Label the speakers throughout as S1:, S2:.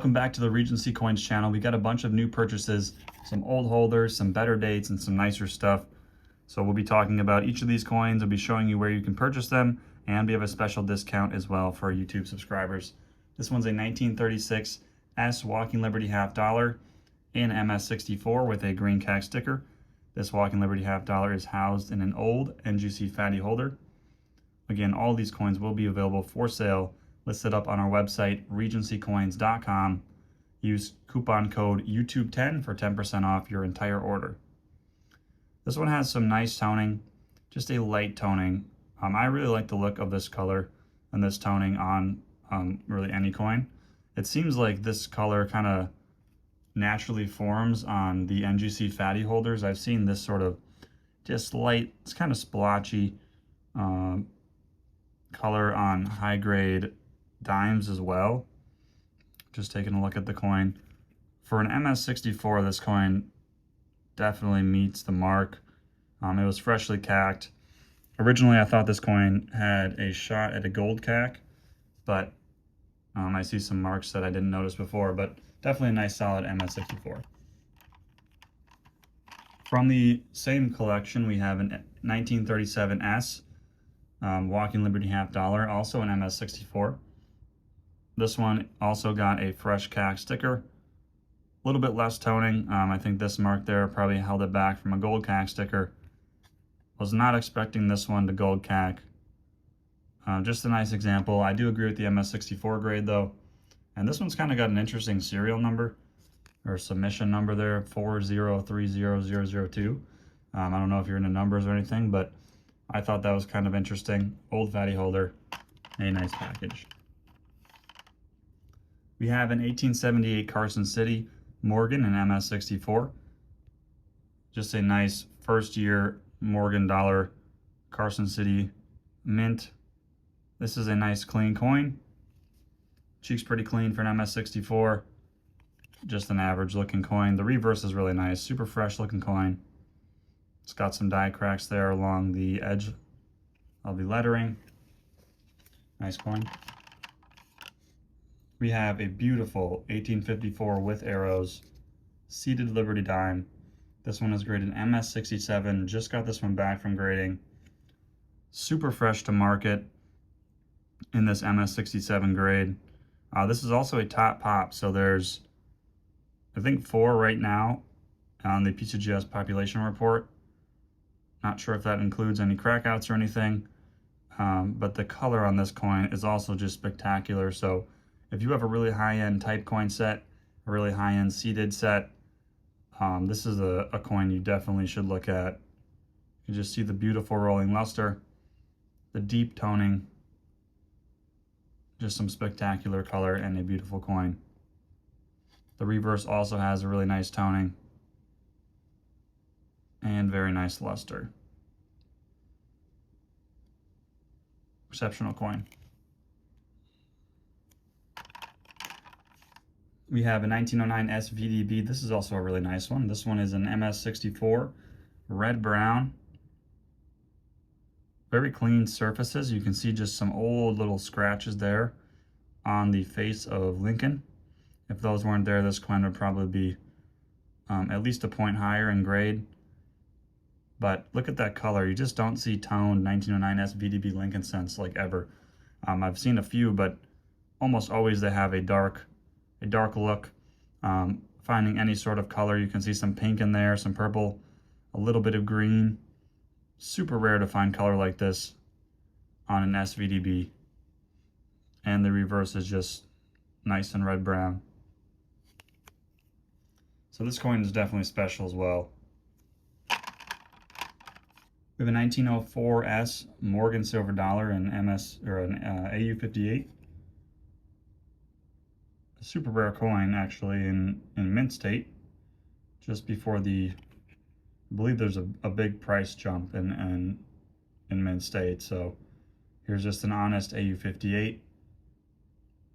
S1: Welcome back to the Regency Coins channel. We got a bunch of new purchases, some old holders, some better dates, and some nicer stuff. So we'll be talking about each of these coins. I'll be showing you where you can purchase them, and we have a special discount as well for YouTube subscribers. This one's a 1936 S Walking Liberty half dollar in MS64 with a green CAC sticker. This Walking Liberty half dollar is housed in an old NGC fatty holder. Again, all these coins will be available for sale, listed up on our website, regencycoins.com. Use coupon code YouTube10 for 10% off your entire order. This one has some nice toning, just a light toning. I really like the look of this color and this toning on really any coin. It seems like this color kind of naturally forms on the NGC fatty holders. I've seen this sort of just light, it's kind of splotchy color on high grade dimes as well. Just taking a look at the coin. For an MS64, this coin definitely meets the mark. It was freshly CAC'd. Originally, I thought this coin had a shot at a gold CAC, but I see some marks that I didn't notice before, but definitely a nice solid MS64. From the same collection, we have an 1937 S Walking Liberty half dollar, also an MS64. This one also got a fresh CAC sticker, a little bit less toning. I think this mark there probably held it back from a gold CAC sticker. Was not expecting this one to gold CAC. Just a nice example. I do agree with the MS64 grade though. And this one's kind of got an interesting serial number or submission number there, 4030002. I don't know if you're into numbers or anything, but I thought that was kind of interesting. Old fatty holder, a nice package. We have an 1878 Carson City Morgan in MS64. Just a nice first year Morgan dollar Carson City mint. This is a nice clean coin. Cheek's pretty clean for an MS64. Just an average looking coin. The reverse is really nice, super fresh looking coin. It's got some die cracks there along the edge of the lettering. Nice coin. We have a beautiful 1854 with arrows, seated Liberty dime. This one is graded MS67, just got this one back from grading. Super fresh to market in this MS67 grade. This is also a top pop, so there's, I think, 4 right now on the PCGS population report. Not sure if that includes any crackouts or anything, but the color on this coin is also just spectacular. So if you have a really high-end type coin set, a really high-end seeded set, this is a coin you definitely should look at. You just see the beautiful rolling luster, the deep toning, just some spectacular color and a beautiful coin. The reverse also has a really nice toning and very nice luster. Exceptional coin. We have a 1909 SVDB. This is also a really nice one. This one is an MS64, red-brown. Very clean surfaces. You can see just some old little scratches there on the face of Lincoln. If those weren't there, this coin would probably be at least a point higher in grade. But look at that color. You just don't see toned 1909 SVDB Lincoln cents like ever. I've seen a few, but almost always they have a dark look. Finding any sort of color, you can see some pink in there, some purple, a little bit of green. Super rare to find color like this on an SVDB. And the reverse is just nice and red-brown. So this coin is definitely special as well. We have a 1904 S Morgan silver dollar in MS or an AU58. A super rare coin actually in mint state. Just before I believe there's a big price jump in mint state. So here's just an honest AU58,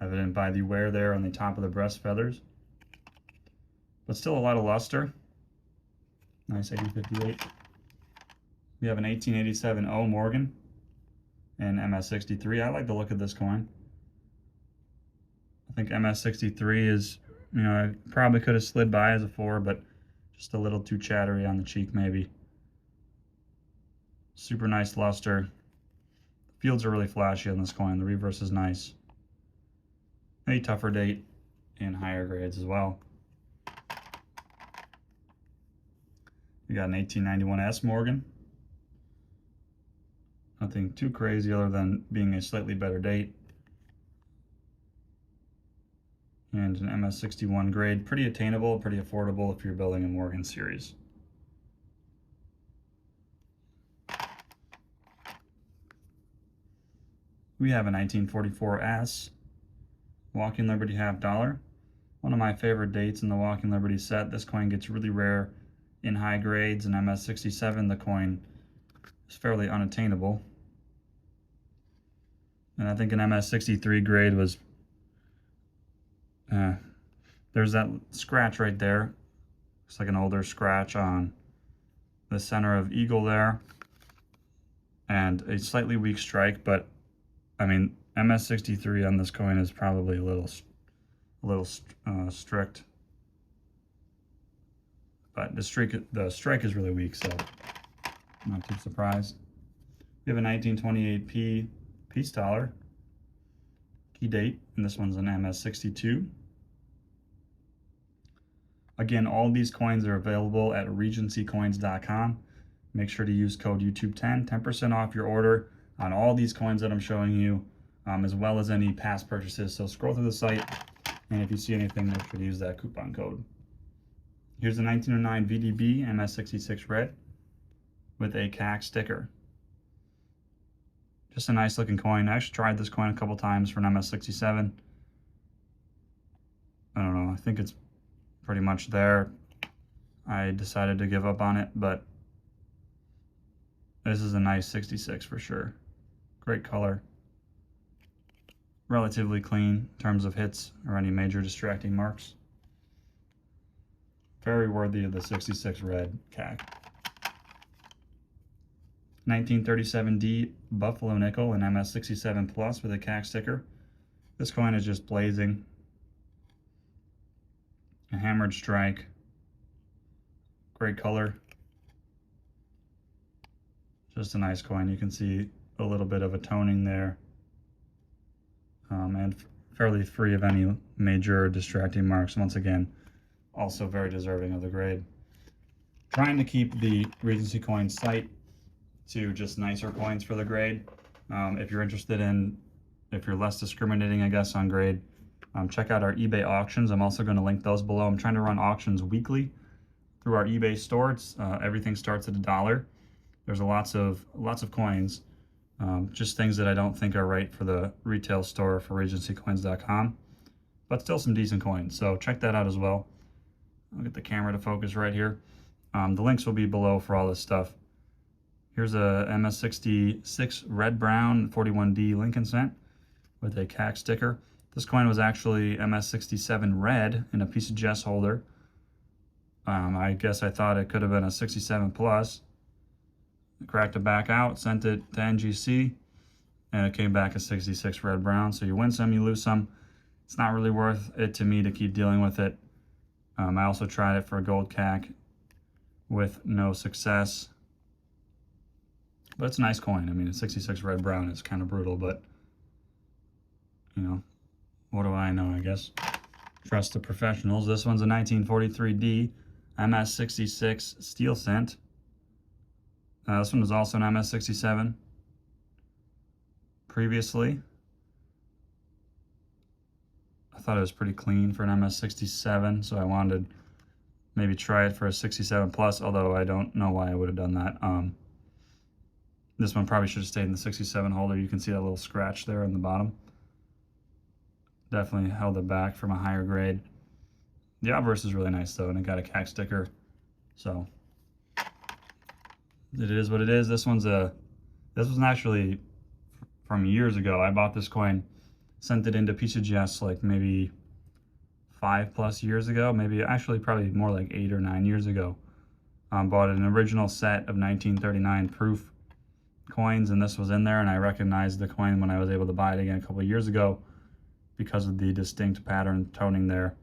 S1: evident by the wear there on the top of the breast feathers, but still a lot of luster. Nice AU58. We have an 1887 O Morgan and MS63. I like the look of this coin. I think MS63 is, you know, I probably could have slid by as a 4, but just a little too chattery on the cheek maybe. Super nice luster. Fields are really flashy on this coin. The reverse is nice. A tougher date in higher grades as well. We got an 1891 S Morgan. Nothing too crazy other than being a slightly better date. And an MS61 grade. Pretty attainable, pretty affordable if you're building a Morgan series. We have a 1944 S Walking Liberty half dollar. One of my favorite dates in the Walking Liberty set. This coin gets really rare in high grades. In MS67, the coin is fairly unattainable. And I think an MS63 grade was, there's that scratch right there. Looks like an older scratch on the center of Eagle there. And a slightly weak strike, but I mean, MS63 on this coin is probably a little strict. But the strike is really weak, so I'm not too surprised. We have a 1928p Peace Dollar. Key date, and this one's an MS62. Again, all these coins are available at regencycoins.com. Make sure to use code YouTube10, 10% off your order on all these coins that I'm showing you, as well as any past purchases. So scroll through the site, and if you see anything, make sure to use that coupon code. Here's the 1909 VDB MS66 red with a CAC sticker. Just a nice looking coin. I actually tried this coin a couple times for an MS67. I don't know, I think it's pretty much there. I decided to give up on it, but this is a nice 66 for sure. Great color. Relatively clean in terms of hits or any major distracting marks. Very worthy of the 66 red CAC. 1937D Buffalo Nickel and MS67 Plus with a CAC sticker. This coin is just blazing. A hammered strike. Great color. Just a nice coin. You can see a little bit of a toning there. And fairly free of any major distracting marks. Once again, also very deserving of the grade. Trying to keep the Regency Coins site to just nicer coins for the grade. If you're interested in, if you're less discriminating, I guess, on grade, check out our eBay auctions. I'm also going to link those below. I'm trying to run auctions weekly through our eBay store. Everything starts at $1. There's lots of coins, just things that I don't think are right for the retail store for regencycoins.com, but still some decent coins. So check that out as well. I'll get the camera to focus right here. The links will be below for all this stuff. Here's a MS66 red brown 41D Lincoln cent with a CAC sticker. This coin was actually MS67 red in a PCGS holder. I guess I thought it could have been a 67 plus. Cracked it back out, sent it to NGC, and it came back a 66 red brown. So you win some, you lose some. It's not really worth it to me to keep dealing with it. I also tried it for a gold CAC with no success. But it's a nice coin. I mean, a 66 red brown is kind of brutal, but, you know, what do I know, I guess. Trust the professionals. This one's a 1943D MS66 steel cent. This one was also an MS67 previously. I thought it was pretty clean for an MS67, so I wanted to maybe try it for a 67 plus, although I don't know why I would have done that. This one probably should have stayed in the 67 holder. You can see that little scratch there on the bottom. Definitely held it back from a higher grade. The obverse is really nice though, and it got a CAC sticker, so it is what it is. This was actually from years ago. I bought this coin, sent it into PCGS like maybe 5+ years ago, maybe actually probably more like 8 or 9 years ago. Bought an original set of 1939 proof coins, and this was in there, and I recognized the coin when I was able to buy it again a couple of years ago because of the distinct pattern toning there.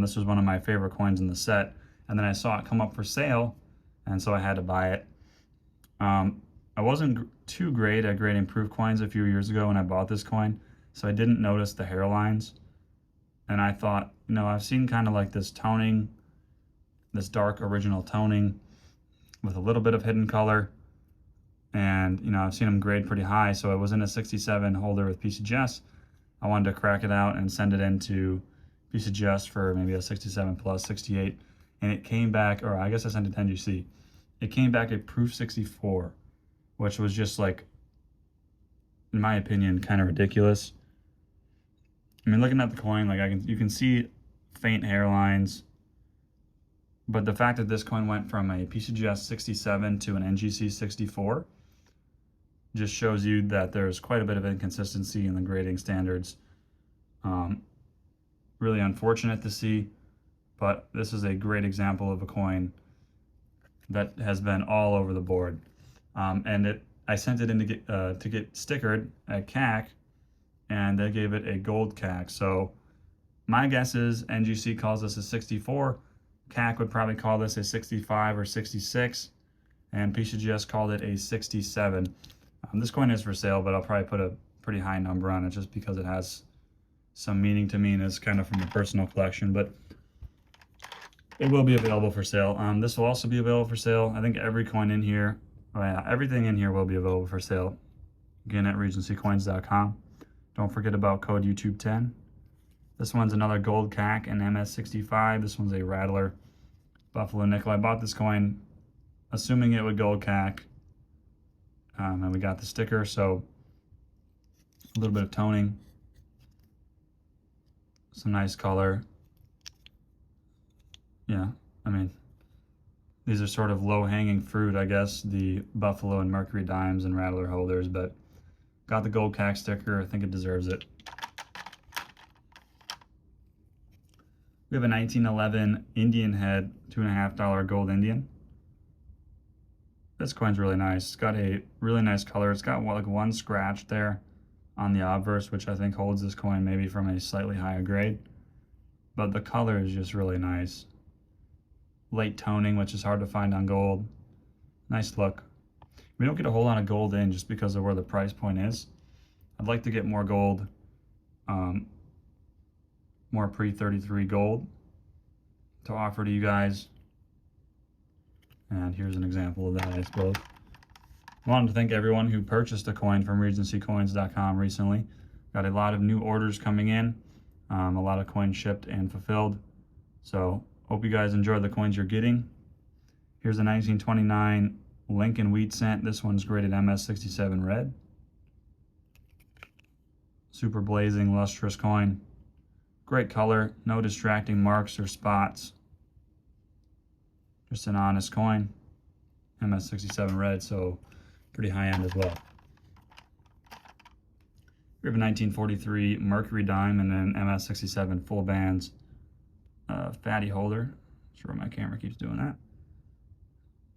S1: This was one of my favorite coins in the set, and then I saw it come up for sale, and so I had to buy it. I wasn't too great at grading proof coins a few years ago when I bought this coin, so I didn't notice the hairlines. And I thought, you know, I've seen kind of like this toning, this dark original toning with a little bit of hidden color. And, you know, I've seen them grade pretty high. So I was in a 67 holder with PCGS. I wanted to crack it out and send it into PCGS for maybe a 67 plus, 68. And it came back, or I guess I sent it to NGC. It came back a proof 64, which was just like, in my opinion, kind of ridiculous. I mean, looking at the coin, like you can see faint hairlines, but the fact that this coin went from a PCGS 67 to an NGC 64 just shows you that there's quite a bit of inconsistency in the grading standards. Really unfortunate to see, but this is a great example of a coin that has been all over the board. I sent it in to get stickered at CAC, and they gave it a gold CAC. So my guess is NGC calls this a 64. CAC would probably call this a 65 or 66, and PCGS called it a 67. This coin is for sale, but I'll probably put a pretty high number on it just because it has some meaning to me and is kind of from a personal collection, but it will be available for sale. This will also be available for sale. I think every coin in here, everything in here will be available for sale. Again, at regencycoins.com. Don't forget about code YouTube10. This one's another gold CAC and MS65. This one's a Rattler Buffalo Nickel. I bought this coin assuming it would gold CAC. And we got the sticker, so a little bit of toning. Some nice color. Yeah, I mean, these are sort of low-hanging fruit, I guess, the Buffalo and Mercury dimes and Rattler holders, but got the gold CAC sticker. I think it deserves it. We have a 1911 Indian head, $2.50 gold Indian. This coin's really nice. It's got a really nice color. It's got like one scratch there on the obverse, which I think holds this coin maybe from a slightly higher grade. But the color is just really nice. Late toning, which is hard to find on gold. Nice look. We don't get a whole lot of gold in just because of where the price point is. I'd like to get more gold, more pre-33 gold to offer to you guys. And here's an example of that, I suppose. I wanted to thank everyone who purchased a coin from regencycoins.com recently. Got a lot of new orders coming in, a lot of coins shipped and fulfilled. So hope you guys enjoy the coins you're getting. Here's a 1929 Lincoln Wheat Cent. This one's graded MS67 red. Super blazing, lustrous coin. Great color, no distracting marks or spots. Just an honest coin. MS67 red, so pretty high end as well. We have a 1943 Mercury dime and then MS67 full bands fatty holder. Not sure why my camera keeps doing that.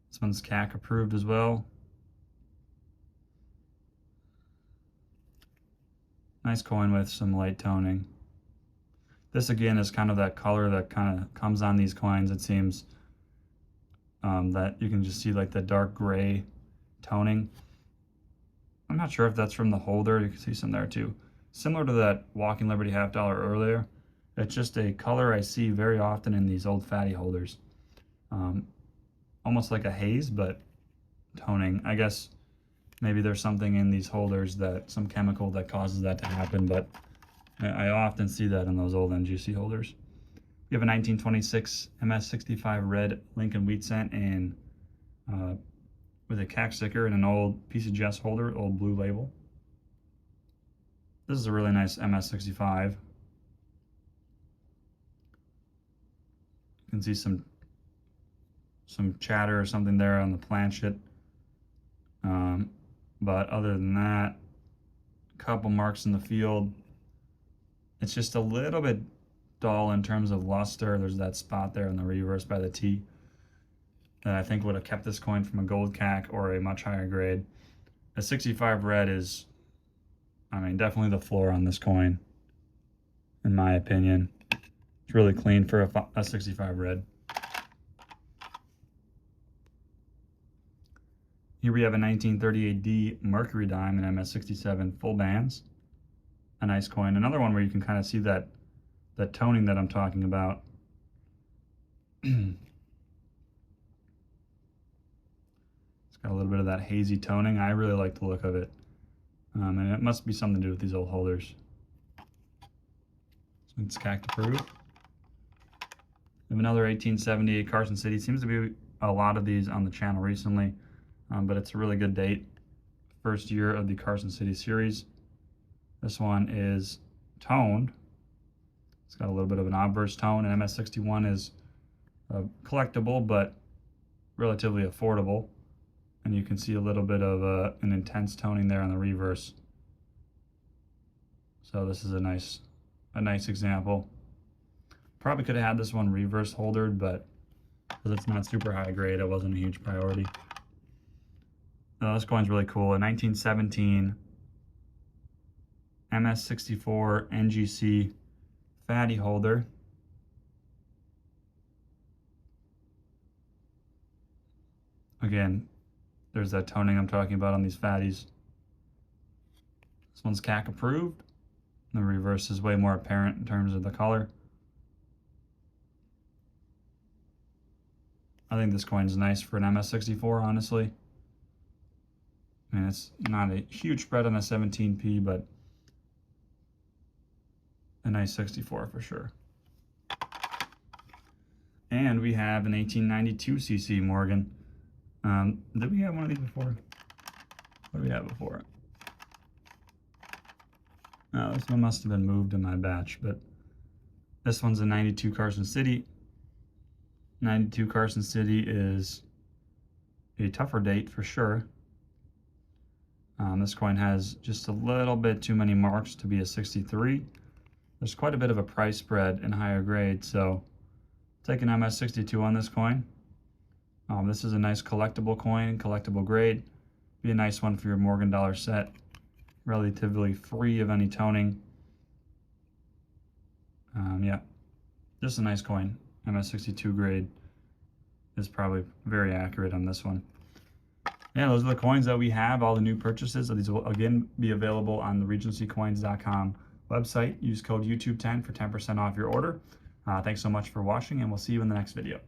S1: This one's CAC approved as well. Nice coin with some light toning. This again is kind of that color that kind of comes on these coins, it seems. That you can just see like the dark gray toning. I'm not sure if that's from the holder. You can see some there too. Similar to that Walking Liberty $50 earlier. It's just a color I see very often in these old fatty holders. Almost like a haze, but toning. I guess maybe there's something in these holders, that some chemical that causes that to happen, but I often see that in those old NGC holders. We have a 1926 MS65 red Lincoln Wheat Cent and with a CAC sticker and an old PCGS holder, old blue label. This is a really nice MS65. You can see some chatter or something there on the planchet. But other than that, a couple marks in the field. It's just a little bit dull in terms of luster. There's that spot there in the reverse by the T that I think would have kept this coin from a gold CAC or a much higher grade. A 65 red is, I mean, definitely the floor on this coin. in my opinion. It's really clean for a 65 red. Here we have a 1938D Mercury dime in MS67 full bands. A nice coin. Another one where you can kind of see that toning that I'm talking about. It's got a little bit of that hazy toning. I really like the look of it. And it must be something to do with these old holders. So it's CAC approved. We have another 1878 Carson City. Seems to be a lot of these on the channel recently, but it's a really good date. First year of the Carson City series. This one is toned. It's got a little bit of an obverse tone, and MS61 is collectible, but relatively affordable. And you can see a little bit of an intense toning there on the reverse. So this is a nice example. Probably could have had this one reverse holdered, but because it's not super high grade, it wasn't a huge priority. This coin's really cool. A 1917 MS64 NGC fatty holder. Again, there's that toning I'm talking about on these fatties. This one's CAC approved. The reverse is way more apparent in terms of the color. I think this coin's nice for an MS64, honestly. I mean, it's not a huge spread on a 17p, but a nice 64 for sure. And we have an 1892 CC Morgan. Did we have one of these before? What did we have before? Oh, this one must have been moved in my batch, but this one's a 92 Carson City. 92 Carson City is a tougher date for sure. This coin has just a little bit too many marks to be a 63. There's quite a bit of a price spread in higher grade, so take an MS62 on this coin. This is a nice collectible coin, collectible grade. Be a nice one for your Morgan dollar set. Relatively free of any toning. Yeah, just a nice coin. MS62 grade is probably very accurate on this one. Yeah, those are the coins that we have. All the new purchases. These will again be available on the regencycoins.com website. Use code YouTube10 for 10% off your order. Thanks so much for watching, and we'll see you in the next video.